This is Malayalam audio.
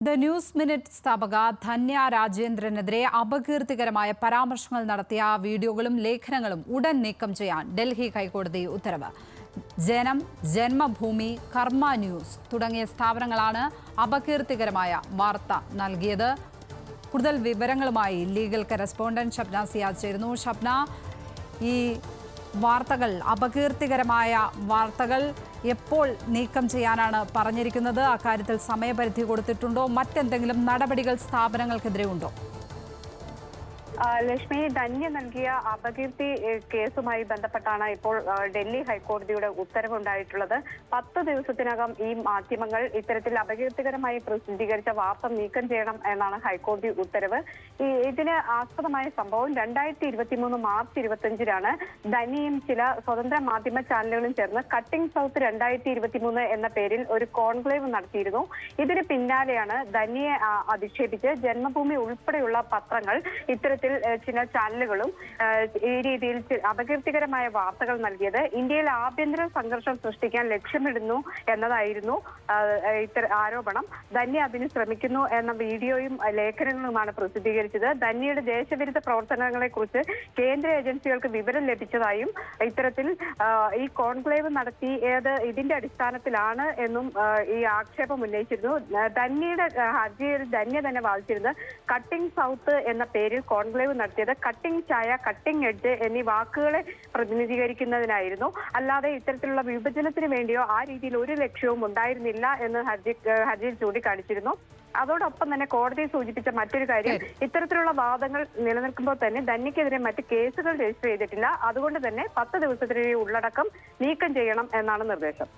ദ ന്യൂസ് മിനിറ്റ് സ്ഥാപക ധന്യ രാജേന്ദ്രനെതിരെ അപകീർത്തികരമായ പരാമർശങ്ങൾ നടത്തിയ വീഡിയോകളും ലേഖനങ്ങളും ഉടൻ നീക്കം ചെയ്യാൻ ഡൽഹി ഹൈക്കോടതി ഉത്തരവ്. ജനം, ജന്മഭൂമി, കർമ്മ ന്യൂസ് തുടങ്ങിയ സ്ഥാപനങ്ങളാണ് അപകീർത്തികരമായ വാർത്ത നൽകിയത്. കൂടുതൽ വിവരങ്ങളുമായി ലീഗൽ കറസ്പോണ്ടന്റ് ഷബ്ന സിയാദ് ചേരുന്നു. ഷബ്ന, ഈ വാർത്തകൾ, അപകീർത്തികരമായ വാർത്തകൾ എപ്പോൾ നീക്കം ചെയ്യാനാണ് പറഞ്ഞിരിക്കുന്നത്? അക്കാര്യത്തിൽ സമയപരിധി കൊടുത്തിട്ടുണ്ടോ? മറ്റെന്തെങ്കിലും നടപടികൾ സ്ഥാപനങ്ങൾക്കെതിരെ ഉണ്ടോ? ലക്ഷ്മി, ധന്യ നൽകിയ അപകീർത്തി കേസുമായി ബന്ധപ്പെട്ടാണ് ഇപ്പോൾ ഡൽഹി ഹൈക്കോടതിയുടെ ഉത്തരവുണ്ടായിട്ടുള്ളത്. 10 ദിവസത്തിനകം ഈ മാധ്യമങ്ങൾ ഇത്തരത്തിൽ അപകീർത്തികരമായി പ്രസിദ്ധീകരിച്ച വാർത്ത നീക്കം ചെയ്യണം എന്നാണ് ഹൈക്കോടതി ഉത്തരവ്. ഇതിന് ആസ്പദമായ സംഭവം 2023 മാർച്ച് 25-നാണ് ധന്യയും ചില സ്വതന്ത്ര മാധ്യമ ചാനലുകളും ചേർന്ന് കട്ടിംഗ് സൗത്ത് 2023 എന്ന പേരിൽ ഒരു കോൺക്ലേവ് നടത്തിയിരുന്നു. ഇതിന് പിന്നാലെയാണ് ധന്യയെ അധിക്ഷേപിച്ച് ജന്മഭൂമി ഉൾപ്പെടെയുള്ള പത്രങ്ങൾ ഇത്തരത്തിൽ ചില ചാനലുകളും ഈ രീതിയിൽ അപകീർത്തികരമായ വാർത്തകൾ നൽകിയത്. ഇന്ത്യയിൽ ആഭ്യന്തര സംഘർഷം സൃഷ്ടിക്കാൻ ലക്ഷ്യമിടുന്നു എന്നതായിരുന്നു ആരോപണം. ധന്യ അതിന് ശ്രമിക്കുന്നു എന്ന വീഡിയോയും ലേഖനങ്ങളുമാണ് പ്രസിദ്ധീകരിച്ചത്. ധന്യയുടെ ദേശവിരുദ്ധ പ്രവർത്തനങ്ങളെ കുറിച്ച് കേന്ദ്ര ഏജൻസികൾക്ക് വിവരം ലഭിച്ചതായും ഇത്തരത്തിൽ ഈ കോൺക്ലേവ് നടത്തിയത് ഇതിന്റെ അടിസ്ഥാനത്തിലാണ് എന്നും ഈ ആക്ഷേപം ഉന്നയിച്ചിരുന്നു. ധന്യയുടെ ഹർജിയിൽ ധന്യ തന്നെ വാദിച്ചിരുന്നത് കട്ടിംഗ് സൗത്ത് എന്ന പേരിൽ കോൺക്ലേവ് നടത്തിയത് കട്ടിംഗ് ചായ, കട്ടിംഗ് എഡ്ജ് എന്നീ വാക്കുകളെ പ്രതിനിധീകരിക്കുന്നതിനായിരുന്നു. അല്ലാതെ ഇത്തരത്തിലുള്ള വിഭജനത്തിന് വേണ്ടിയോ ആ രീതിയിൽ ഒരു ലക്ഷ്യവും ഉണ്ടായിരുന്നില്ല എന്ന് ഹർജിയിൽ ചൂണ്ടിക്കാണിച്ചിരുന്നു. അതോടൊപ്പം തന്നെ കോടതി സൂചിപ്പിച്ച മറ്റൊരു കാര്യം, ഇത്തരത്തിലുള്ള വാദങ്ങൾ നിലനിൽക്കുമ്പോൾ തന്നെ ധന്യക്കെതിരെ മറ്റ് കേസുകൾ രജിസ്റ്റർ ചെയ്തിട്ടില്ല. അതുകൊണ്ട് തന്നെ 10 ദിവസത്തിനുള്ളിൽ ഉള്ളടക്കം നീക്കം ചെയ്യണം എന്നാണ് നിർദ്ദേശം.